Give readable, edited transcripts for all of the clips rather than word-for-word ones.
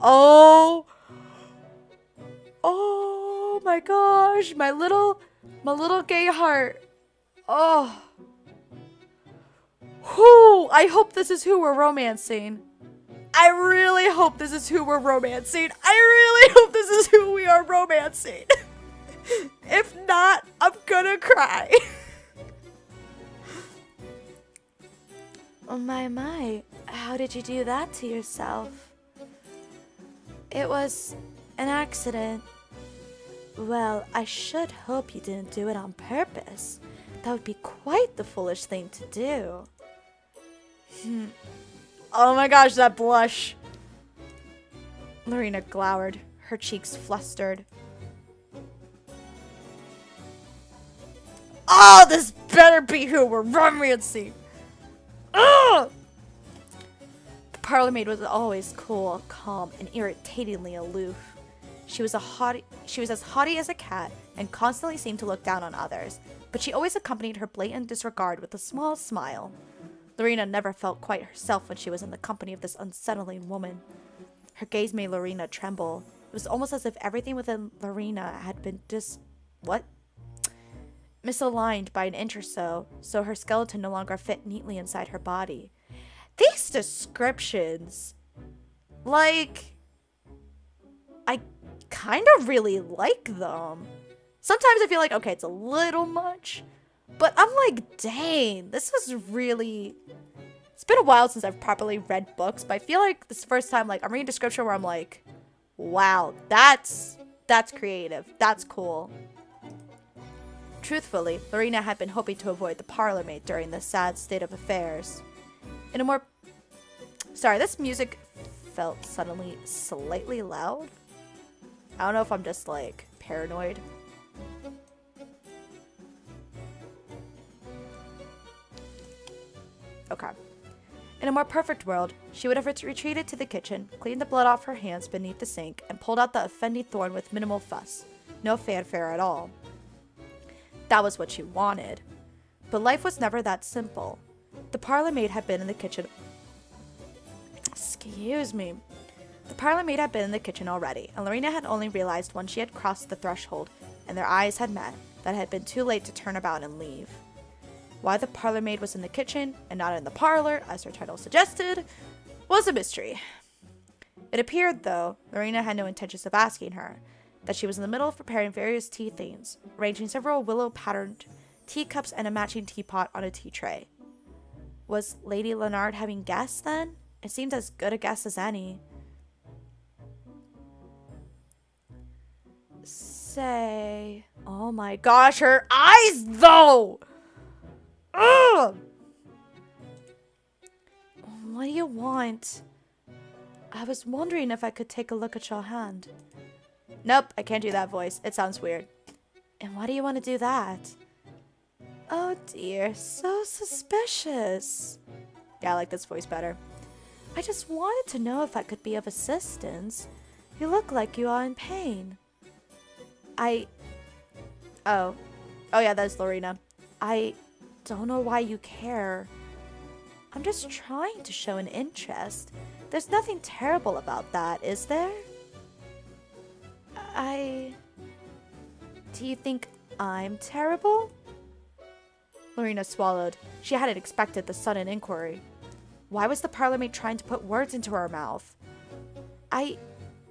Oh. Oh my gosh. My little gay heart. Oh. Who? I hope this is who we're romancing. I really hope this is who we're romancing. I really hope this is who we are romancing. If not, I'm gonna cry. Oh my. How did you do that to yourself? It was an accident. Well, I should hope you didn't do it on purpose. That would be quite the foolish thing to do. Oh my gosh, that blush. Lorena glowered, her cheeks flustered. Oh, this better be who we're romancing. Ugh! The parlor maid was always cool, calm, and irritatingly aloof. She was as haughty as a cat and constantly seemed to look down on others, but she always accompanied her blatant disregard with a small smile. Lorena never felt quite herself when she was in the company of this unsettling woman. Her gaze made Lorena tremble. It was almost as if everything within Lorena had been misaligned by an inch or so her skeleton no longer fit neatly inside her body. These descriptions, like, I kind of really like them. Sometimes I feel like, okay, it's a little much, but I'm like, dang, this is really... It's been a while since I've properly read books, but I feel like this is the first time, like, I'm reading a description where I'm like, wow, that's creative. That's cool. Truthfully, Lorena had been hoping to avoid the parlor maid during this sad state of affairs. This music felt suddenly slightly loud. I don't know if I'm just, like, paranoid. Okay. In a more perfect world, she would have retreated to the kitchen, cleaned the blood off her hands beneath the sink, and pulled out the offending thorn with minimal fuss. No fanfare at all. That was what she wanted. But life was never that simple. The parlor maid had been in the kitchen... Excuse me. The parlor maid had been in the kitchen already, and Lorena had only realized when she had crossed the threshold, and their eyes had met, that it had been too late to turn about and leave. Why the parlor maid was in the kitchen, and not in the parlor, as her title suggested, was a mystery. It appeared, though, Lorena had no intentions of asking her, that she was in the middle of preparing various tea things, arranging several willow-patterned teacups and a matching teapot on a tea tray. Was Lady Leonard having guests, then? It seemed as good a guess as any. Say... Oh my gosh, her eyes, though! Ugh! What do you want? I was wondering if I could take a look at your hand. Nope, I can't do that voice. It sounds weird. And why do you want to do that? Oh dear, so suspicious. Yeah, I like this voice better. I just wanted to know if I could be of assistance. You look like you are in pain. Oh yeah, that's Lorena. I don't know why you care. I'm just trying to show an interest. There's nothing terrible about that, is there? Do you think I'm terrible? Lorena swallowed. She hadn't expected the sudden inquiry. Why was the parlor maid trying to put words into her mouth? I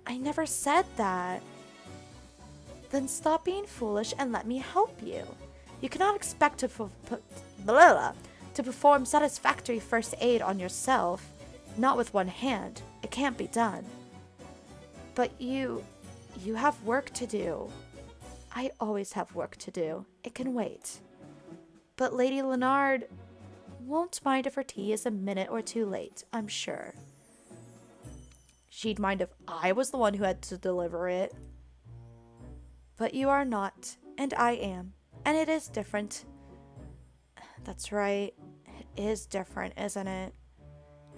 never said that. Then stop being foolish and let me help you. You cannot expect to perform satisfactory first aid on yourself. Not with one hand. It can't be done. But you have work to do. I always have work to do. It can wait. But Lady Leonard won't mind if her tea is a minute or two late, I'm sure. She'd mind if I was the one who had to deliver it. But you are not, and I am, and it is different. That's right. It is different, isn't it?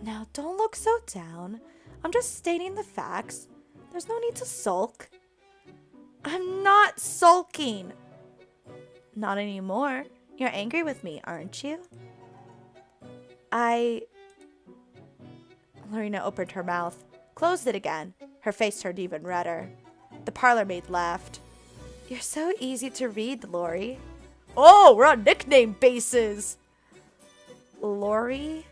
Now, don't look so down. I'm just stating the facts. There's no need to sulk. I'm not sulking. Not anymore. You're angry with me, aren't you? Lorena opened her mouth, closed it again. Her face turned even redder. The parlor maid laughed. You're so easy to read, Lori. Oh, we're on nickname basis. Lori?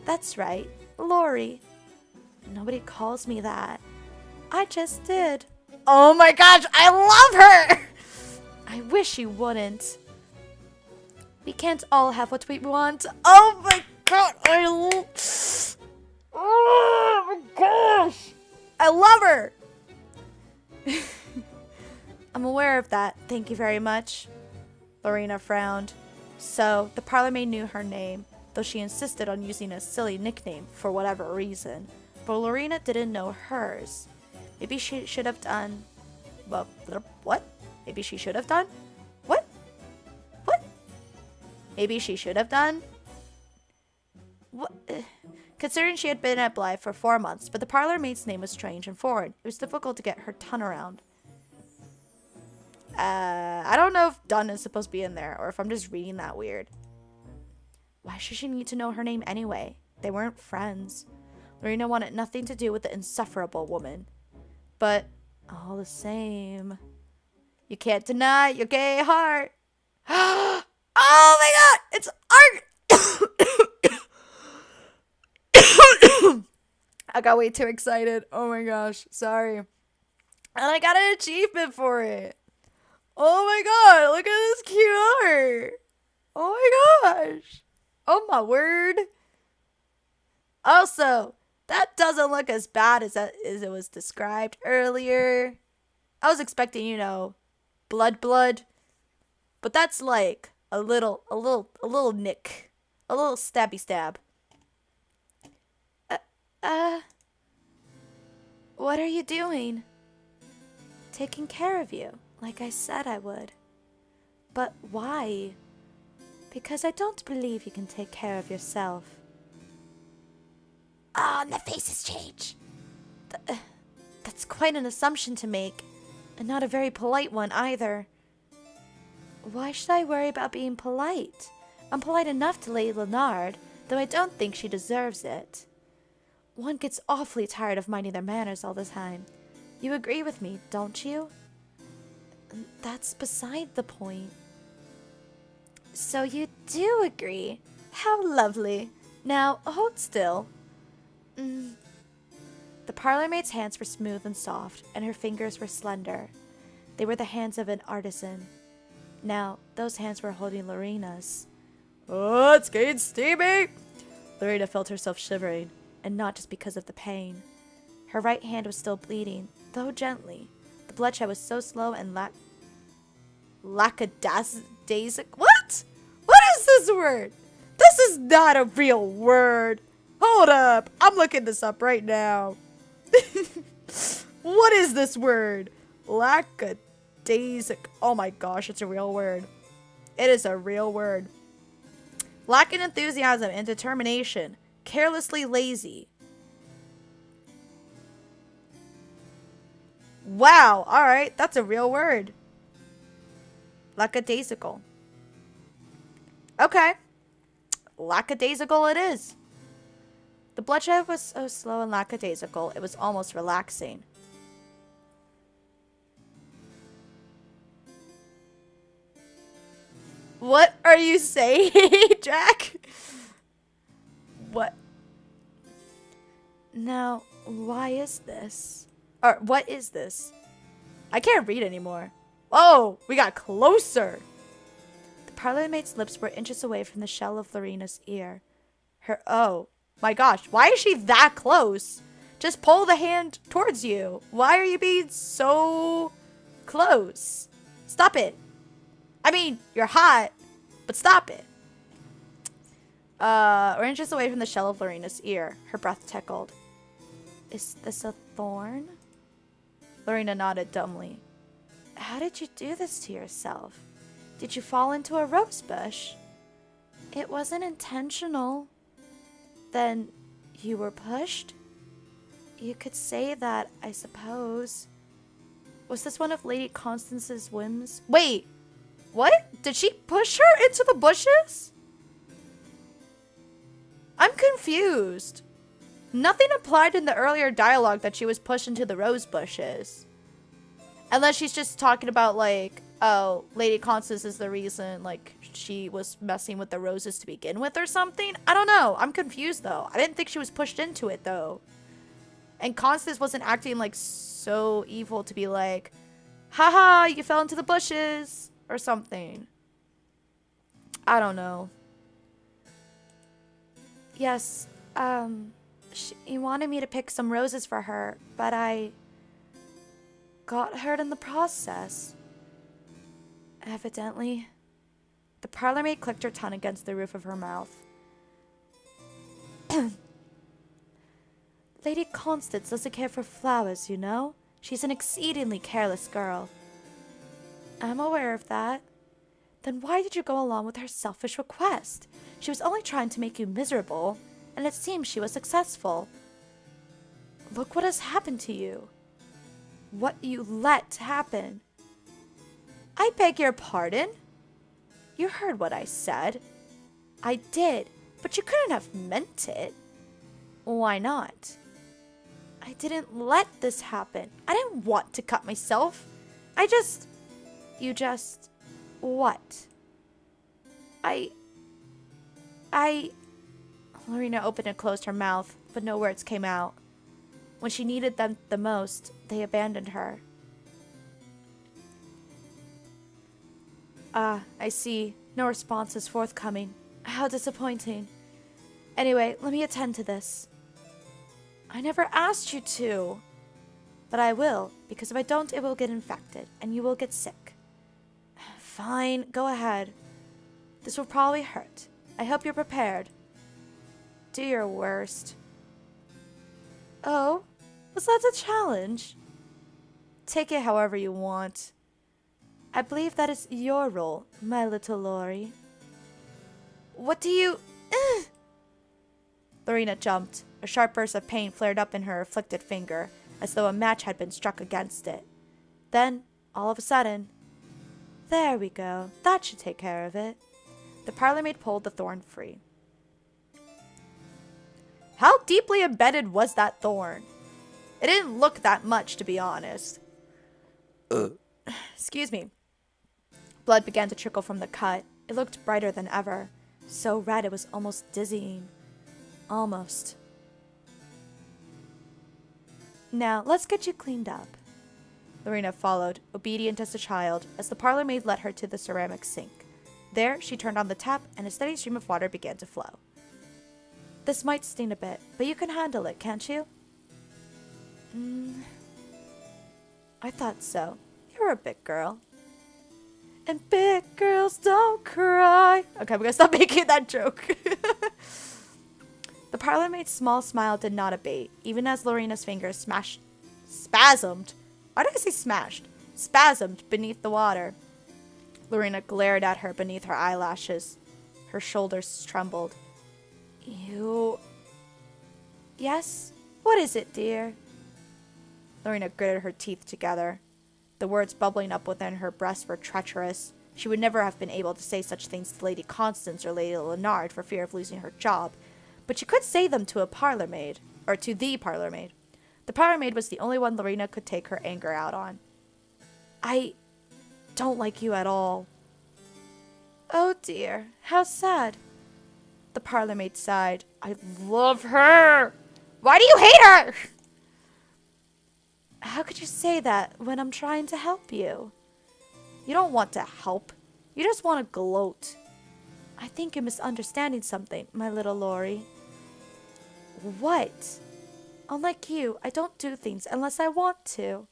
That's right, Lori. Nobody calls me that. I just did. Oh my gosh, I love her! I wish you wouldn't. We can't all have what we want. Oh my god, oh my gosh! I love her! I'm aware of that, thank you very much. Lorena frowned. So, the parlor maid knew her name, though she insisted on using a silly nickname for whatever reason. But Lorena didn't know hers. Maybe she should have done... Well, what? Maybe she should have done? What? What? Maybe she should have done? What? Considering she had been at Blythe for 4 months, but the parlor maid's name was strange and foreign. It was difficult to get her tongue around. I don't know if done is supposed to be in there, or if I'm just reading that weird. Why should she need to know her name anyway? They weren't friends. Lorena wanted nothing to do with the insufferable woman. But, all the same... You can't deny your gay heart. Oh my god! It's art! I got way too excited. Oh my gosh. Sorry. And I got an achievement for it. Oh my god. Look at this cute art. Oh my gosh. Oh my word. Also, that doesn't look as bad as it was described earlier. I was expecting, you know, blood. But that's like a little nick. A little stabby stab. What are you doing? Taking care of you, like I said I would. But why? Because I don't believe you can take care of yourself. Ah, and the faces change. That's quite an assumption to make. And not a very polite one either. Why should I worry about being polite? I'm polite enough to Lady Leonard, though I don't think she deserves it. One gets awfully tired of minding their manners all the time. You agree with me, don't you? That's beside the point. So you do agree. How lovely. Now, hold still. The parlor maid's hands were smooth and soft, and her fingers were slender. They were the hands of an artisan. Now, those hands were holding Lorena's. Oh, it's getting steamy! Lorena felt herself shivering, and not just because of the pain. Her right hand was still bleeding, though gently. The bloodshed was so slow and lackadaisical. What? What is this word? This is not a real word. Hold up. I'm looking this up right now. What is this word? Lackadaisical. Oh my gosh, it's a real word. It is a real word. Lacking enthusiasm and determination. Carelessly lazy. Wow, alright, that's a real word. Lackadaisical. Okay. Lackadaisical it is. The bloodshed was so slow and lackadaisical, it was almost relaxing. What are you saying, Jack? What? Now, why is this? Or, what is this? I can't read anymore. Oh, we got closer. The parlor maid's lips were inches away from the shell of Lorena's ear. Oh my gosh, why is she that close? Just pull the hand towards you. Why are you being so close? Stop it. I mean, you're hot, but stop it. We're inches away from the shell of Lorena's ear. Her breath tickled. Is this a thorn? Lorena nodded dumbly. How did you do this to yourself? Did you fall into a rose bush? It wasn't intentional. Then you were pushed? You could say that, I suppose. Was this one of Lady Constance's whims? Wait, what? Did she push her into the bushes? I'm confused. Nothing implied in the earlier dialogue that she was pushed into the rose bushes. Unless she's just talking about, like, oh, Lady Constance is the reason, like, she was messing with the roses to begin with or something. I don't know. I'm confused, though. I didn't think she was pushed into it, though. And Constance wasn't acting, like, so evil to be like, haha, you fell into the bushes or something. I don't know. Yes, she wanted me to pick some roses for her, but I got hurt in the process. Evidently. The parlor maid clicked her tongue against the roof of her mouth. Lady Constance doesn't care for flowers, you know? She's an exceedingly careless girl. I'm aware of that. Then why did you go along with her selfish request? She was only trying to make you miserable, and it seems she was successful. Look what has happened to you. What you let happen. I beg your pardon? You heard what I said. I did, but you couldn't have meant it. Why not? I didn't let this happen. I didn't want to cut myself. You just... What? Lorena opened and closed her mouth, but no words came out. When she needed them the most, they abandoned her. Ah, I see. No response is forthcoming. How disappointing. Anyway, let me attend to this. I never asked you to. But I will, because if I don't, it will get infected, and you will get sick. Fine, go ahead. This will probably hurt. I hope you're prepared. Do your worst. Oh, was that a challenge? Take it however you want. I believe that is your role, my little Lori. What do you... Lorena jumped. A sharp burst of pain flared up in her afflicted finger, as though a match had been struck against it. Then, all of a sudden... There we go. That should take care of it. The parlor maid pulled the thorn free. How deeply embedded was that thorn? It didn't look that much, to be honest. Excuse me. Blood began to trickle from the cut. It looked brighter than ever. So red it was almost dizzying. Almost. Now, let's get you cleaned up. Lorena followed, obedient as a child, as the parlor maid led her to the ceramic sink. There, she turned on the tap, and a steady stream of water began to flow. This might sting a bit, but you can handle it, can't you? I thought so. You're a big girl. And big girls don't cry. Okay, I'm gonna stop making that joke. The parlor maid's small smile did not abate, even as Lorena's fingers spasmed. Why did I say smashed? Spasmed beneath the water. Lorena glared at her beneath her eyelashes. Her shoulders trembled. You... Yes? What is it, dear? Lorena gritted her teeth together. The words bubbling up within her breast were treacherous. She would never have been able to say such things to Lady Constance or Lady Leonard for fear of losing her job, but she could say them to a parlor maid, or to the parlor maid. The parlor maid was the only one Lorena could take her anger out on. I don't like you at all. Oh dear, how sad. The parlor maid sighed. I love her. Why do you hate her? How could you say that when I'm trying to help you? You don't want to help. You just want to gloat. I think you're misunderstanding something, my little Lori. What? Unlike you, I don't do things unless I want to.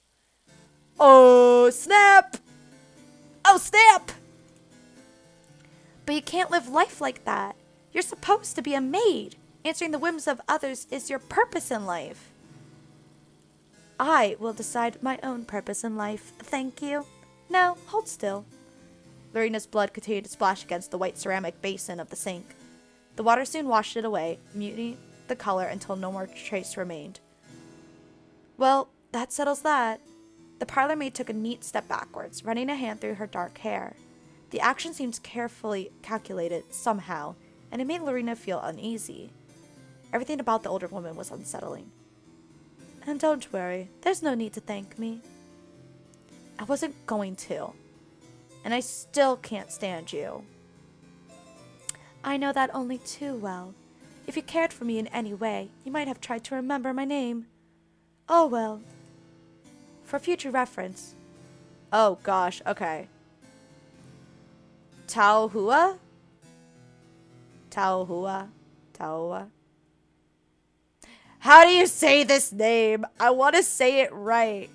Oh, snap! Oh, snap! But you can't live life like that. You're supposed to be a maid. Answering the whims of others is your purpose in life. I will decide my own purpose in life, thank you. Now, hold still. Lorena's blood continued to splash against the white ceramic basin of the sink. The water soon washed it away, muting the color until no more trace remained. Well, that settles that. The parlor maid took a neat step backwards, running a hand through her dark hair. The action seemed carefully calculated, somehow, and it made Lorena feel uneasy. Everything about the older woman was unsettling. And don't worry, there's no need to thank me. I wasn't going to. And I still can't stand you. I know that only too well. If you cared for me in any way, you might have tried to remember my name. Oh well. For future reference. Oh gosh, okay. Taohua? Taohua? Taohua? How do you say this name? I want to say it right.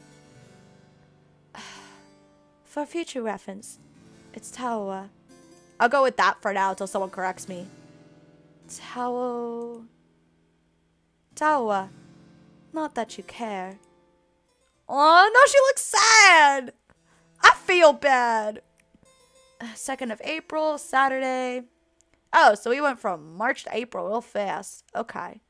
For future reference, it's Taohua. I'll go with that for now until someone corrects me. Taohua. Not that you care. Oh, no, she looks sad. I feel bad. 2nd of April, Saturday. Oh, so we went from March to April real fast. Okay.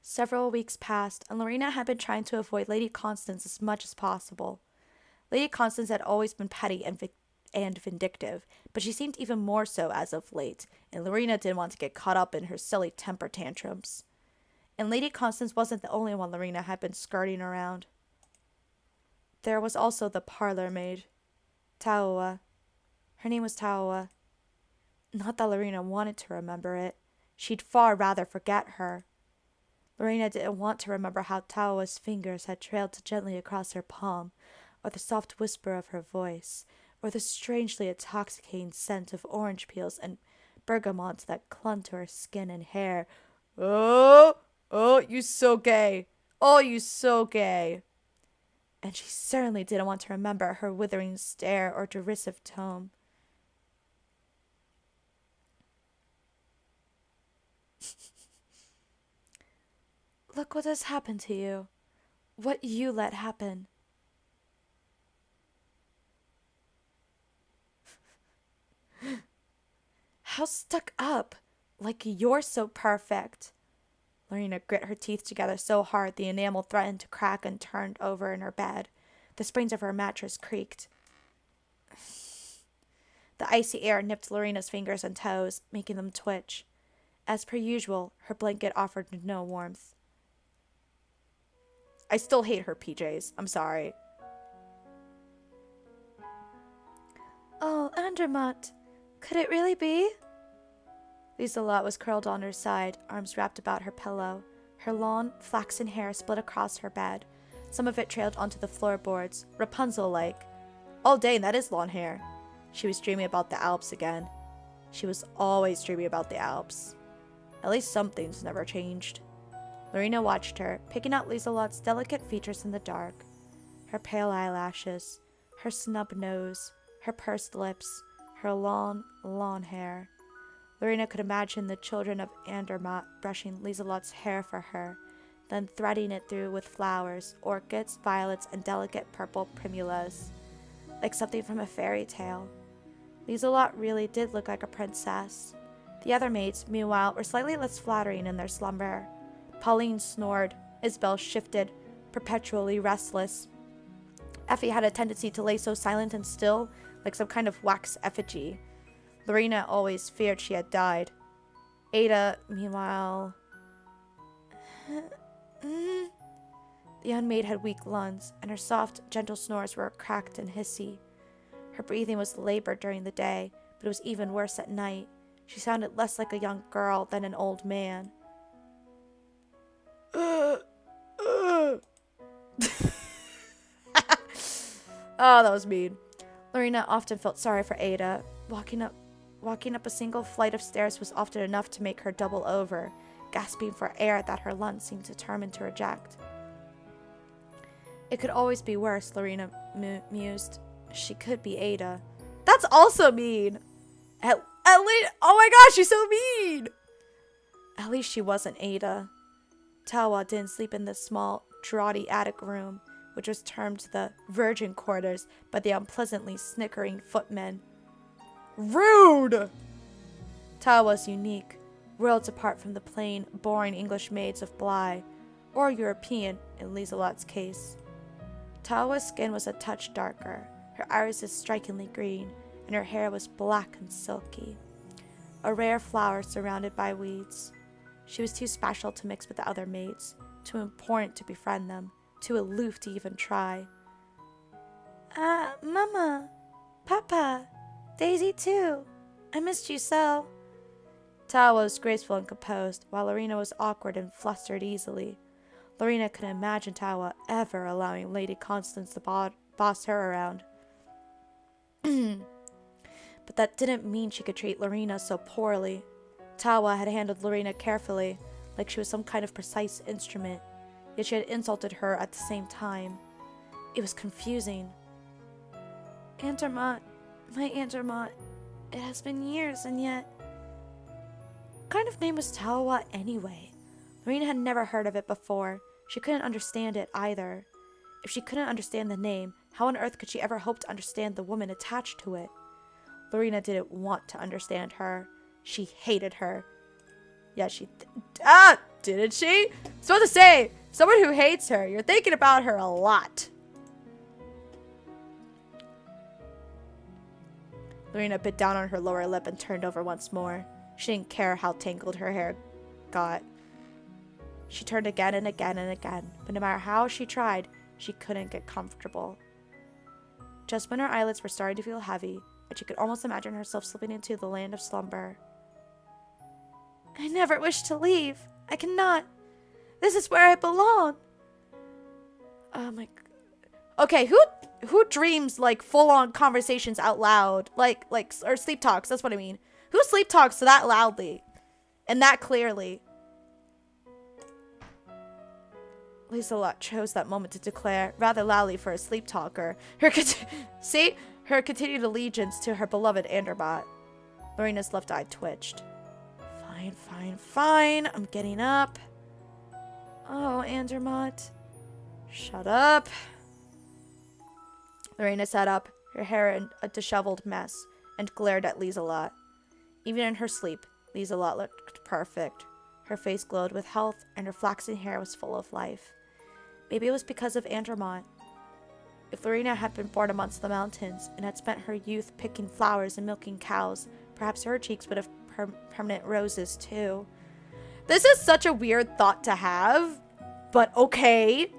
Several weeks passed, and Lorena had been trying to avoid Lady Constance as much as possible. Lady Constance had always been petty and vindictive, but she seemed even more so as of late, and Lorena didn't want to get caught up in her silly temper tantrums. And Lady Constance wasn't the only one Lorena had been skirting around. There was also the parlor maid, Taohua. Her name was Taohua. Not that Lorena wanted to remember it. She'd far rather forget her. Lorena didn't want to remember how Taohua's fingers had trailed gently across her palm, or the soft whisper of her voice, or the strangely intoxicating scent of orange peels and bergamot that clung to her skin and hair. Oh, you so gay. Oh, you so gay. And she certainly didn't want to remember her withering stare or derisive tone. Look what has happened to you. What you let happen. How stuck up. Like you're so perfect. Lorena grit her teeth together so hard the enamel threatened to crack and turned over in her bed. The springs of her mattress creaked. The icy air nipped Lorena's fingers and toes, making them twitch. As per usual, her blanket offered no warmth. I still hate her PJs. I'm sorry. Oh, Andermatt. Could it really be? Lieselot was curled on her side, arms wrapped about her pillow. Her long, flaxen hair split across her bed. Some of it trailed onto the floorboards, Rapunzel-like. All day, that is long hair. She was dreaming about the Alps again. She was always dreaming about the Alps. At least some things never changed. Lorena watched her, picking out Lieselot's delicate features in the dark. Her pale eyelashes, her snub nose, her pursed lips, her long, long hair. Lorena could imagine the children of Andermatt brushing Lieselot's hair for her, then threading it through with flowers, orchids, violets, and delicate purple primulas, like something from a fairy tale. Lieselot really did look like a princess. The other maids, meanwhile, were slightly less flattering in their slumber. Pauline snored. Isabel shifted, perpetually restless. Effie had a tendency to lay so silent and still, like some kind of wax effigy. Lorena always feared she had died. Ada, meanwhile... The young maid had weak lungs, and her soft, gentle snores were cracked and hissy. Her breathing was labored during the day, but it was even worse at night. She sounded less like a young girl than an old man. Oh, that was mean. Lorena often felt sorry for Ada. Walking up a single flight of stairs was often enough to make her double over, gasping for air that her lungs seemed determined to reject. It could always be worse, Lorena mused. She could be Ada. That's also mean. At least, oh my gosh, she's so mean. At least she wasn't Ada. Taohua didn't sleep in the small, draughty attic room, which was termed the virgin quarters by the unpleasantly snickering footmen. Rude! Taohua was unique, worlds apart from the plain, boring English maids of Bly, or European in Lieselot's case. Taohua's skin was a touch darker, her irises strikingly green, and her hair was black and silky. a rare flower surrounded by weeds. She was too special to mix with the other maids, too important to befriend them, too aloof to even try. Mama, Papa, Daisy too. I missed you so. Tawa was graceful and composed, while Lorena was awkward and flustered easily. Lorena couldn't imagine Tawa ever allowing Lady Constance to boss her around. But that didn't mean she could treat Lorena so poorly. Tawa had handled Lorena carefully, like she was some kind of precise instrument, yet she had insulted her at the same time. It was confusing. Andermatt, my Andermatt, it has been years, and yet... What kind of name was Tawa anyway? Lorena had never heard of it before. She couldn't understand it either. If she couldn't understand the name, how on earth could she ever hope to understand the woman attached to it? Lorena didn't want to understand her. She hated her. Yeah, didn't she? I was about to say, someone who hates her, you're thinking about her a lot. Lorena bit down on her lower lip and turned over once more. She didn't care how tangled her hair got. She turned again and again and again, but no matter how she tried, she couldn't get comfortable. Just when her eyelids were starting to feel heavy, and she could almost imagine herself slipping into the land of slumber. I never wish to leave. I cannot. This is where I belong. Oh my god. Okay, who dreams like full-on conversations out loud? Like or sleep talks, that's what I mean. Who sleep talks that loudly? And that clearly? Lizelot chose that moment to declare, rather loudly for a sleep talker, her continued allegiance to her beloved Andermatt. Lorena's left eye twitched. Fine. I'm getting up. Oh, Andermatt. Shut up. Lorena sat up, her hair in a disheveled mess, and glared at Lizelot. Even in her sleep, Lizelot looked perfect. Her face glowed with health, and her flaxen hair was full of life. Maybe it was because of Andermatt. If Lorena had been born amongst the mountains, and had spent her youth picking flowers and milking cows, perhaps her cheeks would have permanent roses too. This is such a weird thought to have, but okay.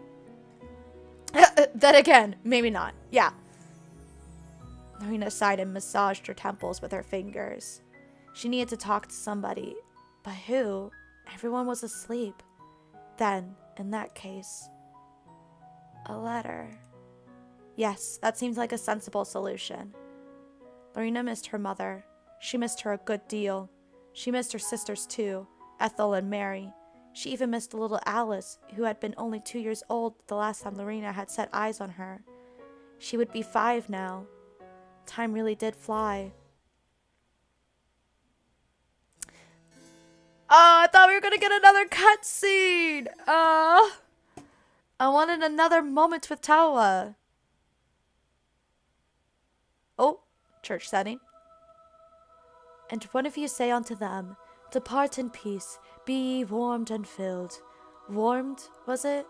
Then again, maybe not. Yeah. Lorena sighed and massaged her temples with her fingers. She needed to talk to somebody. But who? Everyone was asleep. Then, in that case, a letter. Yes, that seemed like a sensible solution. Lorena missed her mother. She missed her a good deal. She missed her sisters too, Ethel and Mary. She even missed little Alice, who had been only 2 years old the last time Lorena had set eyes on her. She would be 5 now. Time really did fly. Oh, I thought we were gonna get another cutscene. I wanted another moment with Tawa. Oh, church setting. And one of you say unto them, depart in peace, be ye warmed and filled. Warmed, was it?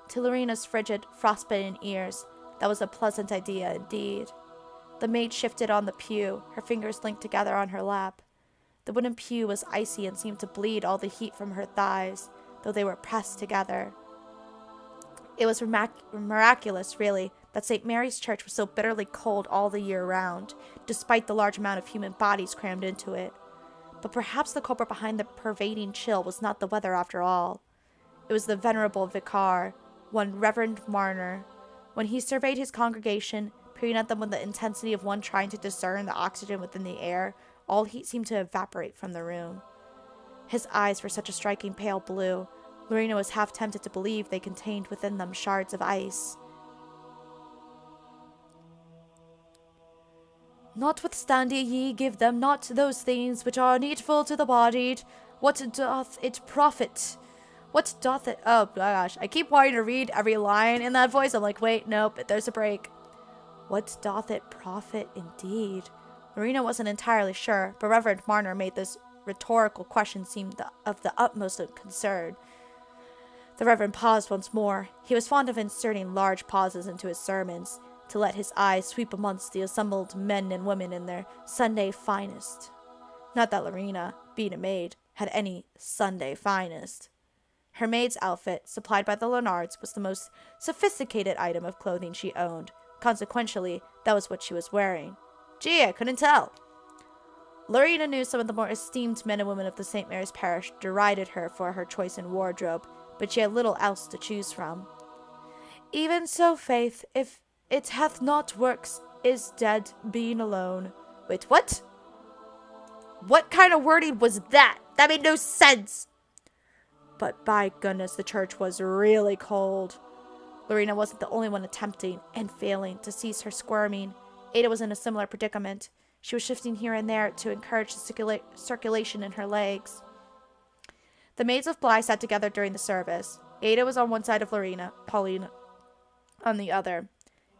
To Lorena's frigid, frostbitten ears, that was a pleasant idea indeed. The maid shifted on the pew, her fingers linked together on her lap. The wooden pew was icy and seemed to bleed all the heat from her thighs, though they were pressed together. It was miraculous, really, that St. Mary's Church was so bitterly cold all the year round, despite the large amount of human bodies crammed into it. But perhaps the culprit behind the pervading chill was not the weather after all. It was the venerable vicar, one Reverend Marner. When he surveyed his congregation, peering at them with the intensity of one trying to discern the oxygen within the air, all heat seemed to evaporate from the room. His eyes were such a striking pale blue, Lorena was half tempted to believe they contained within them shards of ice. Notwithstanding ye give them not those things which are needful to the body, what doth it profit? What doth it... Oh gosh, I keep wanting to read every line in that voice. I'm like, wait, nope, there's a break. What doth it profit indeed? Lorena wasn't entirely sure, but Reverend Marner made this rhetorical question seem of the utmost concern. The Reverend paused once more. He was fond of inserting large pauses into his sermons, to let his eyes sweep amongst the assembled men and women in their Sunday finest. Not that Lorena, being a maid, had any Sunday finest. Her maid's outfit, supplied by the Leonards, was the most sophisticated item of clothing she owned. Consequently, that was what she was wearing. Gee, I couldn't tell. Lorena knew some of the more esteemed men and women of the St. Mary's parish derided her for her choice in wardrobe, but she had little else to choose from. Even so, faith, if it hath not works, is dead, being alone. Wait, what? What kind of wording was that? That made no sense. But by goodness, the church was really cold. Lorena wasn't the only one attempting, and failing, to cease her squirming. Ada was in a similar predicament. She was shifting here and there to encourage the circulation in her legs. The maids of Bly sat together during the service. Ada was on one side of Lorena, Pauline on the other.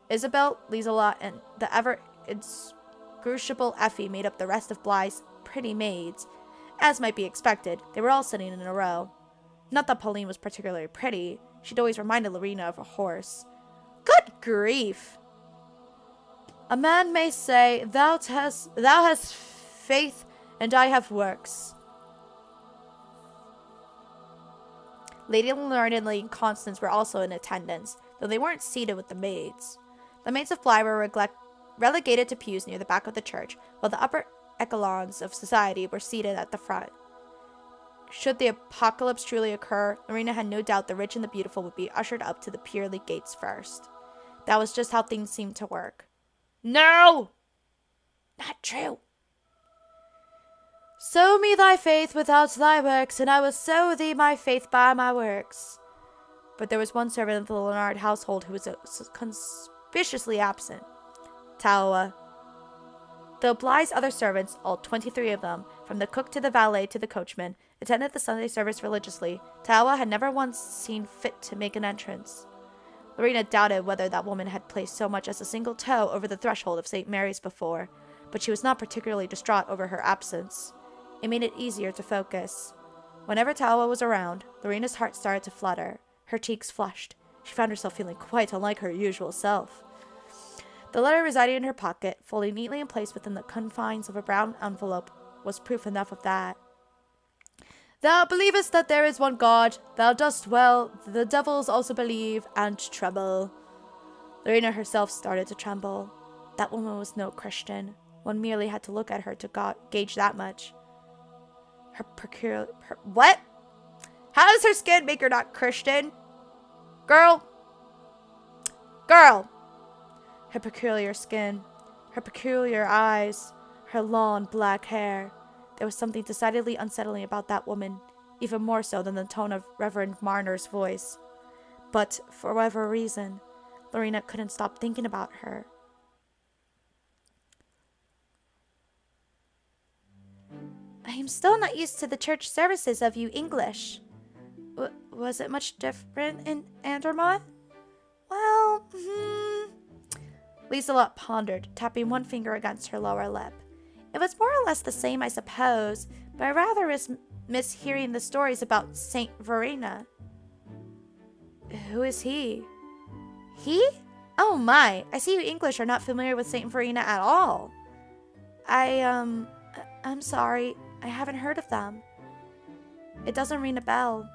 Isabel, Liselot, and the ever inscrutable Effie made up the rest of Bly's pretty maids. As might be expected, they were all sitting in a row. Not that Pauline was particularly pretty. She'd always reminded Lorena of a horse. Good grief! A man may say, thou hast faith, and I have works. Lady Leonard and Lady Constance were also in attendance, though they weren't seated with the maids. The maids of Bly were relegated to pews near the back of the church, while the upper echelons of society were seated at the front. Should the apocalypse truly occur, Lorena had no doubt the rich and the beautiful would be ushered up to the peerly gates first. That was just how things seemed to work. No! Not true. Sow me thy faith without thy works, and I will sow thee my faith by my works. But there was one servant of the Leonard household who was conspicuously absent. Taoa. Though Bly's other servants, all 23 of them, from the cook to the valet to the coachman, attended the Sunday service religiously, Taoa had never once seen fit to make an entrance. Lorena doubted whether that woman had placed so much as a single toe over the threshold of St. Mary's before, but she was not particularly distraught over her absence. It made it easier to focus. Whenever Taoa was around, Lorena's heart started to flutter. Her cheeks flushed. She found herself feeling quite unlike her usual self. The letter residing in her pocket, folded neatly in place within the confines of a brown envelope, was proof enough of that. Thou believest that there is one God. Thou dost well. The devils also believe and tremble. Lorena herself started to tremble. That woman was no Christian. One merely had to look at her to gauge that much. What? How does her skin make her not Christian? Girl. Her peculiar skin, her peculiar eyes, her long black hair. There was something decidedly unsettling about that woman, even more so than the tone of Reverend Marner's voice. But, for whatever reason, Lorena couldn't stop thinking about her. I am still not used to the church services of you English. Was it much different in Andermatt? Well, Liselot pondered, tapping one finger against her lower lip. It was more or less the same, I suppose, but I rather miss hearing the stories about Saint Verena. Who is he? He? Oh my, I see you English are not familiar with Saint Verena at all. I'm sorry, I haven't heard of them. It doesn't ring a bell.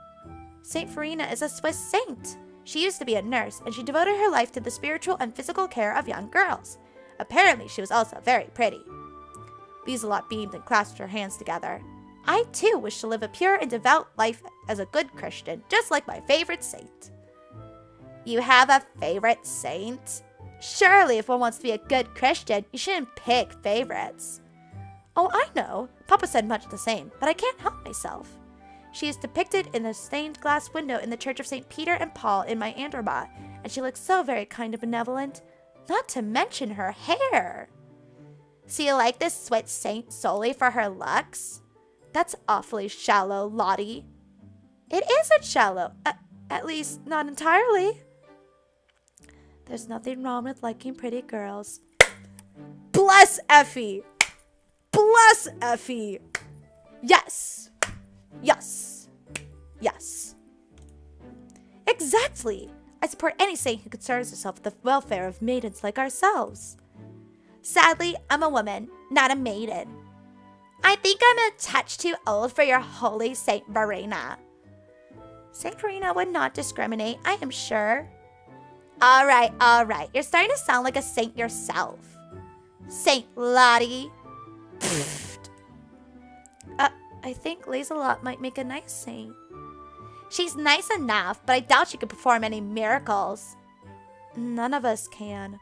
Saint Verena is a Swiss saint. She used to be a nurse, and she devoted her life to the spiritual and physical care of young girls. Apparently, she was also very pretty. Liselot beamed and clasped her hands together. I, too, wish to live a pure and devout life as a good Christian, just like my favorite saint. You have a favorite saint? Surely, if one wants to be a good Christian, you shouldn't pick favorites. Oh, I know. Papa said much the same, but I can't help myself. She is depicted in a stained glass window in the Church of St. Peter and Paul in my Andermatt, and she looks so very kind and benevolent. Not to mention her hair. So you like this Swiss saint solely for her looks? That's awfully shallow, Lottie. It isn't shallow. At least, not entirely. There's nothing wrong with liking pretty girls. Bless Effie! Bless Effie! Yes! Yes. Yes. Exactly. I support any saint who concerns herself with the welfare of maidens like ourselves. Sadly, I'm a woman, not a maiden. I think I'm a touch too old for your holy Saint Verena. Saint Verena would not discriminate, I am sure. All right. You're starting to sound like a saint yourself. Saint Lottie. I think Lazelot might make a nice saint. She's nice enough, but I doubt she could perform any miracles. None of us can.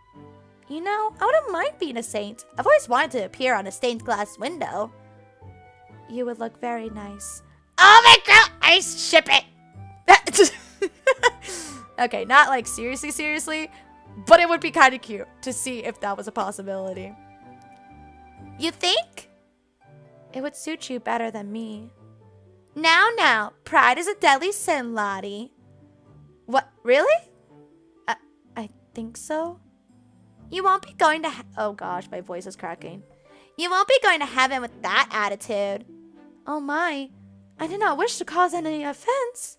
You know, I wouldn't mind being a saint. I've always wanted to appear on a stained glass window. You would look very nice. Oh my god, I ship it! Okay, not like seriously, but it would be kind of cute to see if that was a possibility. You think? It would suit you better than me. Now, pride is a deadly sin, Lottie. What, really? I think so. You won't be going to oh gosh, my voice is cracking. You won't be going to heaven with that attitude. Oh my, I did not wish to cause any offense.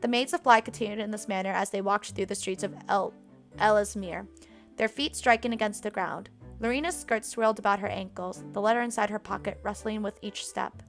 The maids of Fly continued in this manner as they walked through the streets of Ellesmere, their feet striking against the ground. Lorena's skirt swirled about her ankles, the letter inside her pocket rustling with each step.